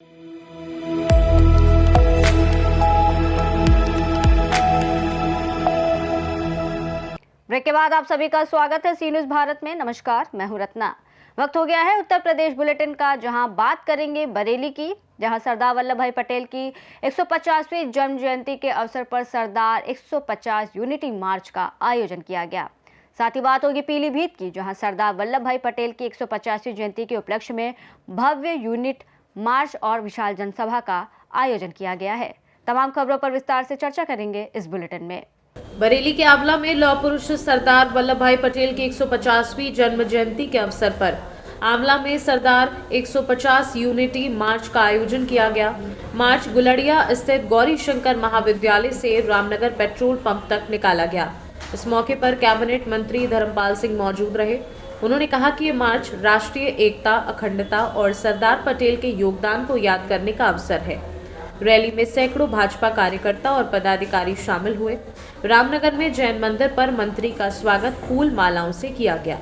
Break के बाद आप सभी का स्वागत है सी न्यूज़ भारत में। नमस्कार, मैं हूं रत्ना। वक्त हो गया है उत्तर प्रदेश बुलेटिन का, जहां बात करेंगे बरेली की, जहां सरदार वल्लभ भाई पटेल की 150वीं जन्म जयंती के अवसर पर सरदार 150 यूनिटी मार्च का आयोजन किया गया। साथ ही बात होगी पीलीभीत की, जहां सरदार वल्लभ भाई पटेल की 150वीं जयंती के उपलक्ष्य में भव्य यूनिट मार्च और विशाल जनसभा का आयोजन किया गया है। तमाम खबरों पर विस्तार से चर्चा करेंगे इस बुलेटिन में। बरेली के आंवला में लौह पुरुष सरदार वल्लभ भाई पटेल की 150वीं जन्म जयंती के अवसर पर आंवला में सरदार 150 यूनिटी मार्च का आयोजन किया गया। मार्च गुलड़िया स्थित गौरी शंकर महाविद्यालय से रामनगर पेट्रोल पंप तक निकाला गया। इस मौके पर कैबिनेट मंत्री धर्मपाल सिंह मौजूद रहे। उन्होंने कहा कि ये मार्च राष्ट्रीय एकता, अखंडता और सरदार पटेल के योगदान को याद करने का अवसर है। रैली में सैकड़ों भाजपा कार्यकर्ता और पदाधिकारी शामिल हुए। रामनगर में जैन मंदिर पर मंत्री का स्वागत फूल मालाओं से किया गया।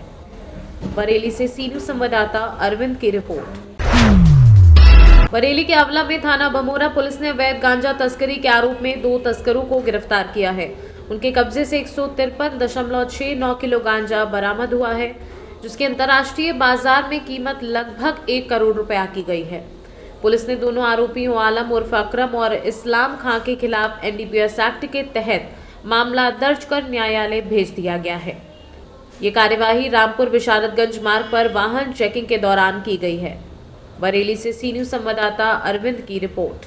बरेली से सी न्यूज़ संवाददाता अरविंद की रिपोर्ट। बरेली के आंवला में थाना बमोरा पुलिस ने अवैध गांजा तस्करी के आरोप में 2 तस्करों को गिरफ्तार किया है। उनके कब्जे से 153.69 किलो गांजा बरामद हुआ है, जिसकी अंतर्राष्ट्रीय बाजार में कीमत लगभग 1 करोड़ रुपए की गई है। पुलिस ने दोनों आरोपियों आलम उर्फ अकरम और इस्लाम खां के खिलाफ एनडीपीएस एक्ट के तहत मामला दर्ज कर न्यायालय भेज दिया गया है। ये कार्यवाही रामपुर विशारदगंज मार्ग पर वाहन चेकिंग के दौरान की गई है। बरेली से सी न्यूज़ संवाददाता अरविंद की रिपोर्ट।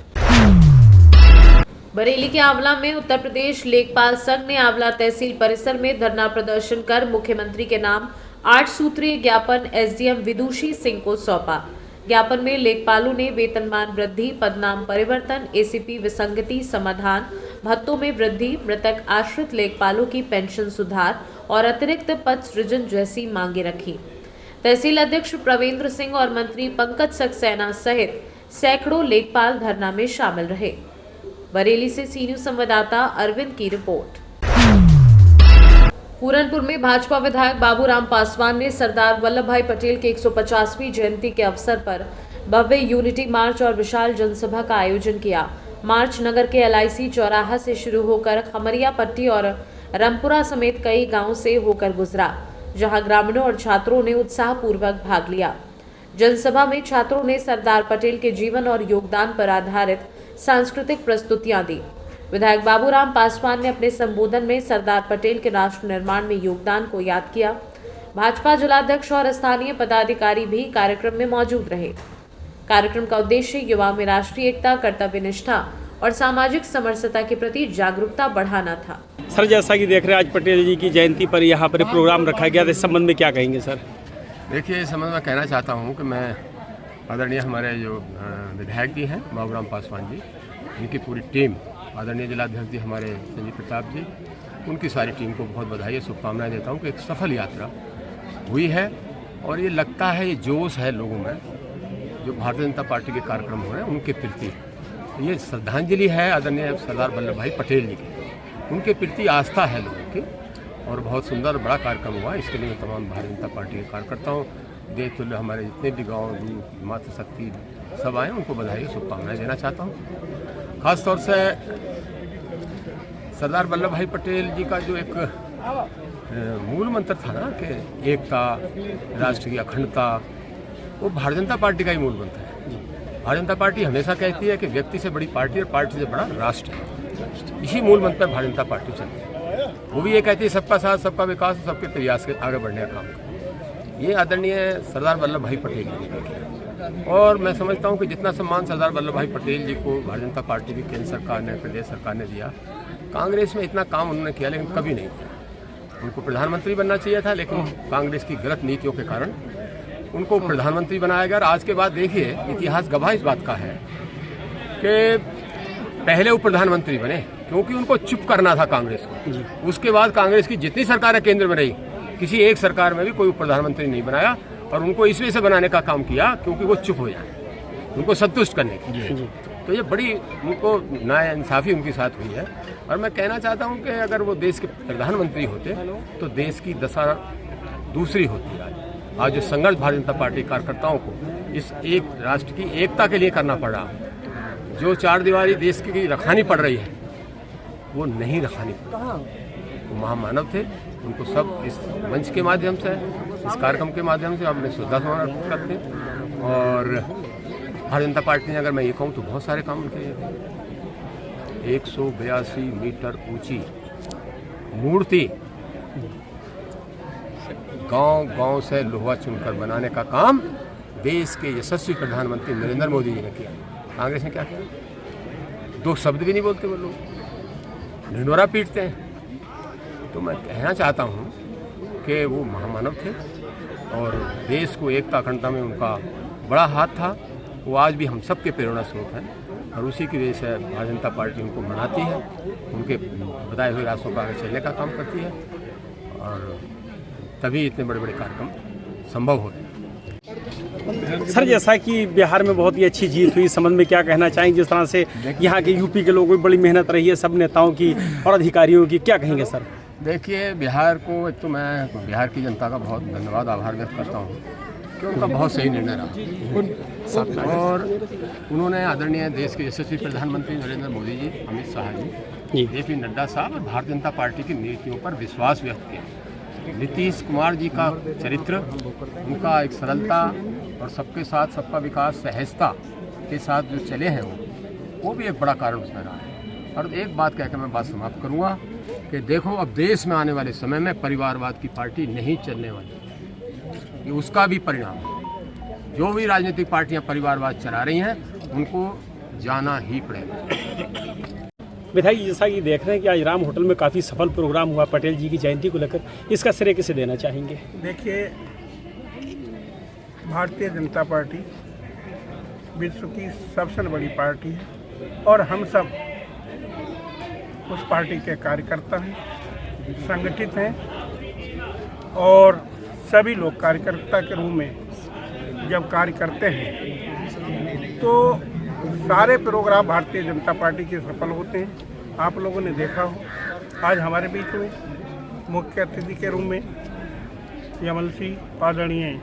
बरेली के आंवला में उत्तर प्रदेश लेखपाल संघ ने आंवला तहसील परिसर में धरना प्रदर्शन कर मुख्यमंत्री के नाम 8 सूत्रीय ज्ञापन एसडीएम विदुषी सिंह को सौंपा। ज्ञापन में लेखपालों ने वेतनमान वृद्धि, पदनाम परिवर्तन, एसीपी विसंगति समाधान, भत्तों में वृद्धि, मृतक आश्रित लेखपालों की पेंशन सुधार और अतिरिक्त पद सृजन जैसी मांगे रखी। तहसील अध्यक्ष प्रवेंद्र सिंह और मंत्री पंकज सक्सेना सहित सैकड़ों लेखपाल धरना में शामिल रहे। बरेली से सी न्यूज़ संवाददाता अरविंद की रिपोर्ट। पूरनपुर में भाजपा विधायक बाबूराम पासवान ने सरदार वल्लभ भाई पटेल की 150वीं जयंती के अवसर पर भव्य यूनिटी मार्च और विशाल जनसभा का आयोजन किया। मार्च नगर के LIC चौराहा से शुरू होकर खमरिया पट्टी और रमपुरा समेत कई गांवों से होकर गुजरा, जहां ग्रामीणों और छात्रों ने उत्साहपूर्वक भाग लिया। जनसभा में छात्रों ने सरदार पटेल के जीवन और योगदान पर आधारित सांस्कृतिक प्रस्तुतियां दी। विधायक बाबूराम पासवान ने अपने संबोधन में सरदार पटेल के राष्ट्र निर्माण में योगदान को याद किया। भाजपा जिलाध्यक्ष और स्थानीय पदाधिकारी भी कार्यक्रम में मौजूद रहे। कार्यक्रम का उद्देश्य युवाओं में राष्ट्रीय एकता, कर्तव्य निष्ठा और सामाजिक समरसता के प्रति जागरूकता बढ़ाना था। सर, जैसा कि देख रहे हैं आज पटेल जी की जयंती पर यहाँ पर प्रोग्राम रखा गया, इस संबंध में क्या कहेंगे सर? देखिए, इस संबंध में कहना चाहता हूँ कि मैं आदरणीय हमारे जो विधायक जी हैं बाबूराम पासवान जी, इनकी पूरी टीम, आदरणीय जिलाध्यक्ष जी हमारे संजीव प्रताप जी, उनकी सारी टीम को बहुत बधाई, शुभकामनाएं देता हूँ कि एक सफल यात्रा हुई है। और ये लगता है, ये जोश है लोगों में, जो भारतीय जनता पार्टी के कार्यक्रम हो रहे हैं उनके प्रति, ये श्रद्धांजलि है आदरणीय सरदार वल्लभ भाई पटेल जी की, उनके प्रति आस्था है लोगों की। और बहुत सुंदर बड़ा कार्यक्रम हुआ। इसके लिए तमाम भारतीय जनता पार्टी के कार्यकर्ताओं, देश तुल्य हमारे जितने भी गाँव, मातृशक्ति सब आए, उनको बधाई, शुभकामनाएं देना चाहता हूँ। खासतौर से सरदार वल्लभ भाई पटेल जी का जो एक मूल मंत्र था ना कि एकता, राष्ट्र की अखंडता, वो भारतीय जनता पार्टी का ही मूल मंत्र है। भारतीय जनता पार्टी हमेशा कहती है कि व्यक्ति से बड़ी पार्टी और पार्टी से बड़ा राष्ट्र है। इसी मूल मंत्र पर भारतीय जनता पार्टी चलती है। वो भी ये कहती है सबका साथ, सबका विकास और सबके प्रयास के आगे बढ़ने का काम। ये आदरणीय सरदार वल्लभ भाई पटेल जी ने किया। और मैं समझता हूँ कि जितना सम्मान सरदार वल्लभ भाई पटेल जी को भारतीय जनता पार्टी की केंद्र सरकार ने, प्रदेश सरकार ने दिया, कांग्रेस में इतना काम उन्होंने किया लेकिन कभी नहीं किया। उनको प्रधानमंत्री बनना चाहिए था, लेकिन कांग्रेस की गलत नीतियों के कारण उनको प्रधानमंत्री बनाया गया। और आज के बाद देखिए, इतिहास गवाह इस बात का है कि पहले वो प्रधानमंत्री बने क्योंकि उनको चुप करना था कांग्रेस को। उसके बाद कांग्रेस की जितनी सरकारें केंद्र में रही, किसी एक सरकार में भी कोई प्रधानमंत्री नहीं बनाया, और उनको इस वजह से बनाने का काम किया क्योंकि वो चुप हो जाए, उनको संतुष्ट करने की। तो ये बड़ी उनको नाइंसाफ़ी उनके साथ हुई है। और मैं कहना चाहता हूँ कि अगर वो देश के प्रधानमंत्री होते तो देश की दशा दूसरी होती है। आज जो संघर्ष भारतीय जनता पार्टी कार्यकर्ताओं को इस एक राष्ट्र की एकता के लिए करना पड़ा। जो चार दीवारी देश की रखानी पड़ रही है वो नहीं रखानी पड़ी। वो महामानव थे, उनको सब इस मंच के माध्यम से, इस कार्यक्रम के माध्यम से अपने श्रद्धा सुमन अर्पित करते हैं। और भारतीय जनता पार्टी ने, अगर मैं ये कहूँ तो बहुत सारे काम उनके 182 मीटर ऊंची मूर्ति गांव-गांव से लोहा चुनकर बनाने का काम देश के यशस्वी प्रधानमंत्री नरेंद्र मोदी जी ने किया। कांग्रेस ने क्या किया? दो शब्द भी नहीं बोलते वो लोग, ढिंढोरा पीटते हैं। तो मैं कहना चाहता हूँ कि वो महामानव थे और देश को एकता अखंडता में उनका बड़ा हाथ था। वो आज भी हम सबके प्रेरणा स्रोत हैं और उसी की वजह से भारतीय जनता पार्टी उनको मनाती है, उनके बताए हुए रास्तों पर आगे चलने का काम करती है और तभी इतने बड़े बड़े कार्यक्रम संभव होते हैं। सर, जैसा कि बिहार में बहुत ही अच्छी जीत हुई, इस संबंध में क्या कहना चाहेंगे? जिस तरह से यहाँ के यूपी के लोगों की बड़ी मेहनत रही है, सब नेताओं की और अधिकारियों की, क्या कहेंगे सर? देखिए, बिहार को एक तो मैं बिहार की जनता का बहुत धन्यवाद आभार व्यक्त करता हूँ कि उनका बहुत सही निर्णय रहा और उन्होंने आदरणीय देश के यशस्वी प्रधानमंत्री नरेंद्र मोदी जी, अमित शाह जी, जेपी नड्डा साहब और भारतीय जनता पार्टी की नीतियों पर विश्वास व्यक्त किया। नीतीश कुमार जी का चरित्र, उनका एक सरलता और सबके साथ सबका विकास, सहजता के साथ जो चले हैं वो भी एक बड़ा कारण उसमें रहा है। और एक बात कहकर मैं बात समाप्त करूँगा कि देखो, अब देश में आने वाले समय में परिवारवाद की पार्टी नहीं चलने वाली, ये उसका भी परिणाम है। जो भी राजनीतिक पार्टियां परिवारवाद चला रही हैं उनको जाना ही पड़ेगा। विधायक जी, जैसा कि देख रहे हैं कि आज राम होटल में काफ़ी सफल प्रोग्राम हुआ पटेल जी की जयंती को लेकर, इसका श्रेय किसे देना चाहेंगे? देखिए, भारतीय जनता पार्टी विश्व की सबसे बड़ी पार्टी है और हम सब उस पार्टी के कार्यकर्ता हैं, संगठित हैं और सभी लोग कार्यकर्ता के रूप में जब कार्य करते हैं तो सारे प्रोग्राम भारतीय जनता पार्टी के सफल होते हैं। आप लोगों ने देखा हो, आज हमारे बीच में मुख्य अतिथि के रूप में यमल आदरणीय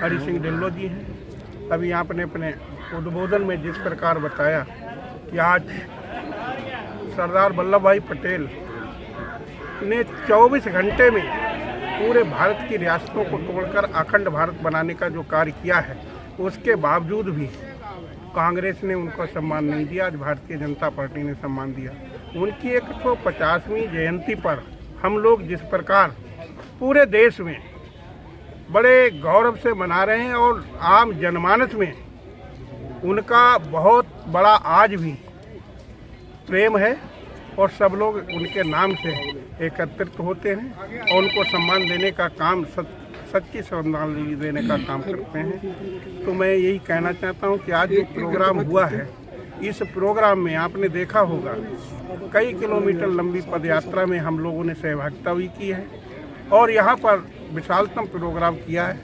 हरि सिंह ढिल्लों जी हैं। अभी आपने अपने उद्बोधन में जिस प्रकार बताया कि आज सरदार वल्लभ भाई पटेल ने 24 घंटे में पूरे भारत की रियासतों को तोड़कर अखंड भारत बनाने का जो कार्य किया है, उसके बावजूद भी कांग्रेस ने उनको सम्मान नहीं दिया। आज भारतीय जनता पार्टी ने सम्मान दिया। उनकी 150वीं जयंती पर हम लोग जिस प्रकार पूरे देश में बड़े गौरव से मना रहे हैं और आम जनमानस में उनका बहुत बड़ा आज भी प्रेम है और सब लोग उनके नाम से एकत्रित होते हैं और उनको सम्मान देने का काम, सच्ची श्रद्धांजलि देने का काम करते हैं। तो मैं यही कहना चाहता हूं कि आज जो प्रोग्राम हुआ है, इस प्रोग्राम में आपने देखा होगा कई किलोमीटर लंबी पदयात्रा में हम लोगों ने सहभागिता भी की है और यहाँ पर विशालतम प्रोग्राम किया है।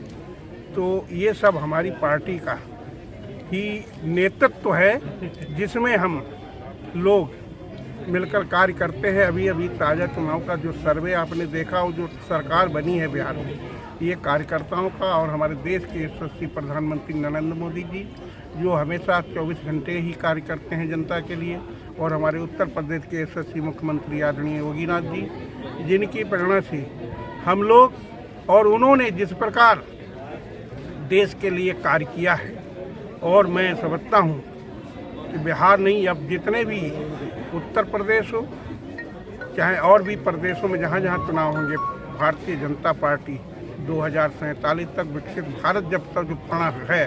तो ये सब हमारी पार्टी का ही नेतृत्व है जिसमें हम लोग मिलकर कार्य करते हैं। अभी ताज़ा चुनाव का जो सर्वे आपने देखा और जो सरकार बनी है बिहार में, ये कार्यकर्ताओं का और हमारे देश के यशस्वी प्रधानमंत्री नरेंद्र मोदी जी, जो हमेशा 24 घंटे ही कार्य करते हैं जनता के लिए, और हमारे उत्तर प्रदेश के यशस्वी मुख्यमंत्री आदरणीय योगीनाथ जी, जिनकी प्रेरणा से हम लोग और उन्होंने जिस प्रकार देश के लिए कार्य किया है, और मैं समझता हूँ कि बिहार नहीं, अब जितने भी उत्तर प्रदेश हो चाहे और भी प्रदेशों में जहाँ जहाँ चुनाव होंगे, भारतीय जनता पार्टी 2047 तक विकसित भारत जब तक जो प्रण है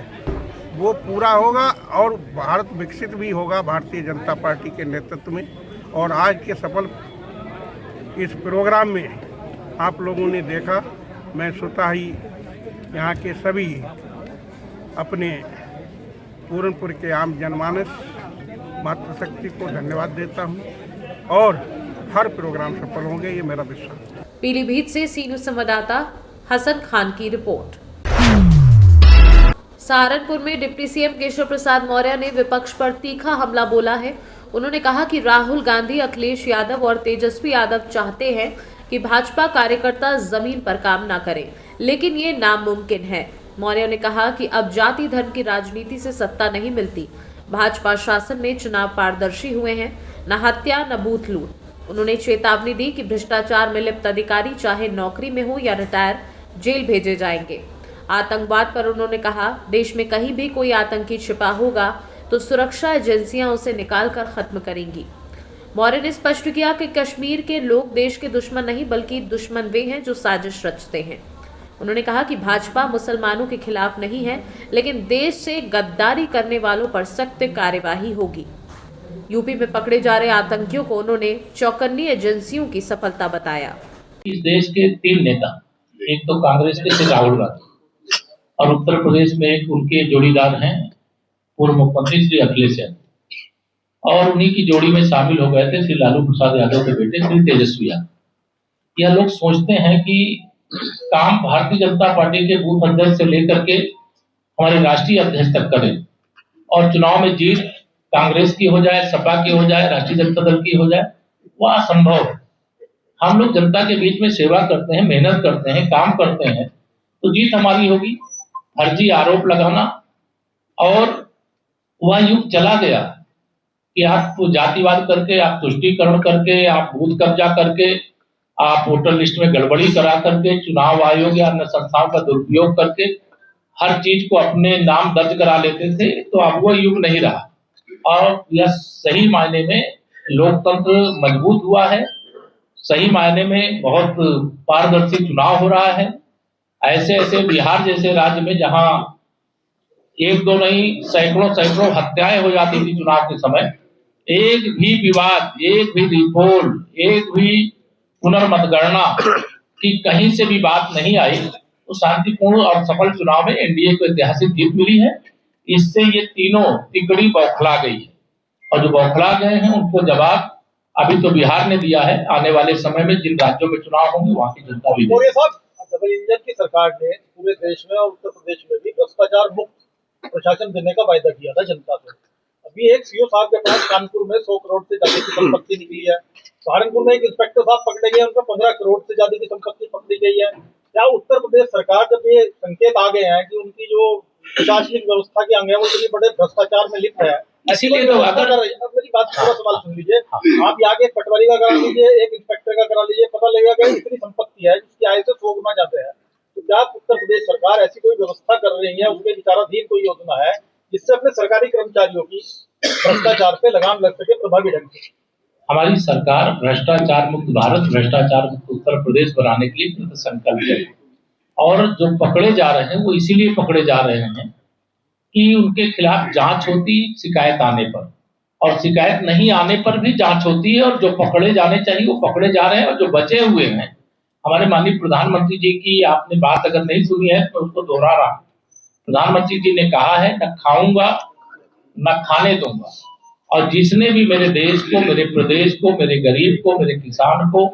वो पूरा होगा और भारत विकसित भी होगा भारतीय जनता पार्टी के नेतृत्व में। और आज के सफल इस प्रोग्राम में आप लोगों ने देखा, मैं स्वतः ही यहाँ के सभी अपने पूरनपुर के आम जनमानस मातृशक्ति को धन्यवाद देता हूँ और हर प्रोग्राम सफल होंगे, ये मेरा विश्वास है। पीलीभीत से सी न्यूज़ संवाददाता हसन खान की रिपोर्ट। सहारनपुर में डिप्टी सीएम केशव प्रसाद मौर्य ने विपक्ष पर तीखा हमला बोला है। उन्होंने कहा कि राहुल गांधी, अखिलेश यादव और तेजस्वी यादव चाहते हैं कि भाजपा कार्यकर्ता जमीन पर काम ना करें, लेकिन ये नामुमकिन है। मौर्य ने कहा कि अब जाति धर्म की राजनीति से सत्ता नहीं मिलती। भाजपा शासन में चुनाव पारदर्शी हुए हैं, न हत्या न बूथ लूट। उन्होंने चेतावनी दी कि भ्रष्टाचार में लिप्त अधिकारी चाहे नौकरी में हो या रिटायर, जेल भेजे जाएंगे। आतंकवाद पर उन्होंने कहा, देश में कहीं भी कोई आतंकी छिपा होगा तो सुरक्षा एजेंसियां उसे निकालकर खत्म करेंगी। मौर्य ने स्पष्ट किया कि कश्मीर के लोग देश के दुश्मन नहीं बल्कि दुश्मन वे हैं जो साजिश रचते हैं। उन्होंने कहा कि भाजपा मुसलमानों के खिलाफ नहीं है, लेकिन देश से गद्दारी करने वालों पर सख्त कार्यवाही होगी। यूपी में पकड़े जा रहे आतंकियों को उन्होंने चौकन्नी एजेंसियों की सफलता बताया। इस देश के 3 नेता, एक तो कांग्रेस के श्री राहुल गांधी और उत्तर प्रदेश में एक उनके जोड़ीदार हैं पूर्व मुख्यमंत्री श्री अखिलेश यादव, और उन्हीं की जोड़ी में शामिल हो गए थे श्री लालू प्रसाद यादव के बेटे श्री तेजस्वी यादव। यह लोग सोचते हैं कि काम भारतीय जनता पार्टी के बूथ अध्यक्ष से लेकर के हमारे राष्ट्रीय अध्यक्ष तक करें और चुनाव में जीत कांग्रेस की हो जाए, सपा की हो जाए, राष्ट्रीय जनता दल की हो जाए, वह असंभव है। हम लोग जनता के बीच में सेवा करते हैं, मेहनत करते हैं, काम करते हैं, तो जीत हमारी होगी। फर्जी आरोप लगाना, और वह युग चला गया कि आप जातिवाद करके, आप तुष्टीकरण करके, आप बूथ कब्जा करके, आप वोटर लिस्ट में गड़बड़ी करा करके, चुनाव आयोग या अन्य संस्थाओं का दुरुपयोग करके हर चीज को अपने नाम दर्ज करा लेते थे। तो अब वो युग नहीं रहा, और यह सही मायने में लोकतंत्र मजबूत हुआ है। सही मायने में बहुत पारदर्शी चुनाव हो रहा है। ऐसे ऐसे बिहार जैसे राज्य में जहां 1-2 नहीं सैकड़ों हत्याएं हो जाती थी चुनाव के समय, एक भी विवाद, एक भी रिपोर्ट, एक भी पुनर्मतगणना की कहीं से भी बात नहीं आई। तो शांतिपूर्ण और सफल चुनाव में एनडीए को ऐतिहासिक जीत मिली है। इससे ये तीनों तिकड़ी बौखला गई है, और जो बौखला गए हैं उनको जवाब अभी तो बिहार ने दिया है। आने वाले समय में जिन राज्यों में चुनाव होंगे वहां की जनता भी और ये साहब, डबल इंजन की सरकार ने पूरे देश में और उत्तर प्रदेश में भी भ्रष्टाचार मुक्त प्रशासन देने का वायदा किया था जनता को। अभी एक सीओ साहब के पास कानपुर में 100 करोड़ से ज्यादा की संपत्ति निकली है। सहारनपुर में एक इंस्पेक्टर साहब पकड़े गए, उनका 15 करोड़ से ज्यादा की संपत्ति पकड़ी गई है। क्या उत्तर प्रदेश सरकार, जब ये संकेत आ गए हैं कि उनकी जो प्रशासनिक व्यवस्था के अंग है वो इतने बड़े भ्रष्टाचार में लिप्त है, इसीलिए तो अगर मेरी बात पूरा सवाल सुन लीजिए। आप यहाँ के एक पटवारी का करा लीजिए, एक इंस्पेक्टर का करा लीजिए, पता लगेगा कि इतनी संपत्ति है जिसकी आय से 100 गुना जाते हैं। तो क्या उत्तर प्रदेश सरकार ऐसी कोई व्यवस्था कर रही है, उसके विचाराधीन कोई योजना है जिससे अपने सरकारी कर्मचारियों की भ्रष्टाचार पे लगाम लग सके प्रभावी ढंग से? हमारी सरकार भ्रष्टाचार मुक्त भारत, भ्रष्टाचार मुक्त उत्तर प्रदेश बनाने के लिए कृत संकल्प है। और जो पकड़े जा रहे हैं वो इसीलिए पकड़े जा रहे हैं कि उनके खिलाफ जांच होती शिकायत आने पर, और शिकायत नहीं आने पर भी जांच होती है, और जो पकड़े जाने चाहिए वो पकड़े जा रहे हैं। और जो बचे हुए हैं, हमारे माननीय प्रधानमंत्री जी की आपने बात अगर नहीं सुनी है तो उसको दोहरा रहा। प्रधानमंत्री जी ने कहा है, न खाऊंगा न खाने दूंगा, और जिसने भी मेरे देश को, मेरे प्रदेश को, मेरे गरीब को, मेरे किसान को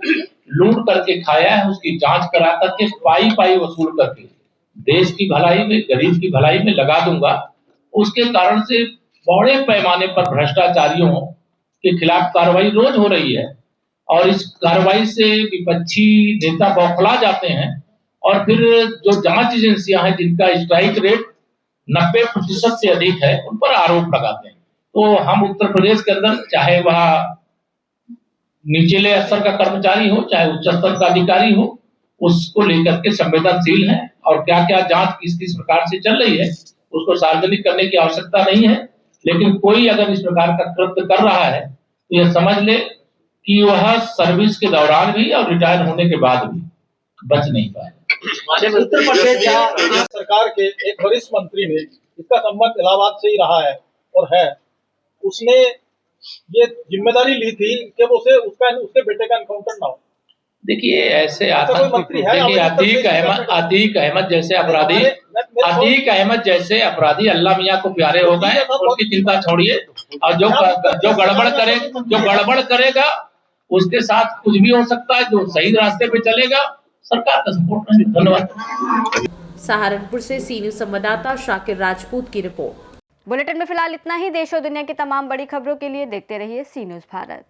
लूट करके खाया है, उसकी जांच करा करके पाई वसूल करके देश की भलाई में, गरीब की भलाई में लगा दूंगा। उसके कारण से बड़े पैमाने पर भ्रष्टाचारियों के खिलाफ कार्रवाई रोज हो रही है, और इस कार्रवाई से विपक्षी नेता बौखला जाते हैं, और फिर जो जांच एजेंसियां हैं जिनका स्ट्राइक रेट 90% से अधिक है, उन पर आरोप लगाते हैं। तो हम उत्तर प्रदेश के अंदर, चाहे वह निचले स्तर का कर्मचारी हो, चाहे उच्च स्तर का अधिकारी हो, उसको लेकर के संवेदनशील है, और क्या क्या जांच किस प्रकार से चल रही है उसको सार्वजनिक करने की आवश्यकता नहीं है। लेकिन कोई अगर इस प्रकार का कृत्य कर रहा है तो यह समझ ले कि वह सर्विस के दौरान भी और रिटायर होने के बाद भी बच नहीं पाए। उत्तर प्रदेश सरकार के एक वरिष्ठ मंत्री ने, इसका संबंध इलाहाबाद से ही रहा है और है, उसने ये जिम्मेदारी ली थी कि उसके बेटे का एनकाउंटर ना हो। देखिए ऐसे अतीक अहमद जैसे अपराधी अल्लाह मियाँ को प्यारे हो गए, उनकी चिंता छोड़िए। और जो गड़बड़ करेगा उसके साथ कुछ भी हो सकता है। जो सही रास्ते पे चलेगा सरकार का सपोर्ट है। धन्यवाद। सहारनपुर से सी न्यूज संवाददाता शाकिर राजपूत की रिपोर्ट। बुलेटिन में फिलहाल इतना ही। देश और दुनिया की तमाम बड़ी खबरों के लिए देखते रहिए सी न्यूज भारत।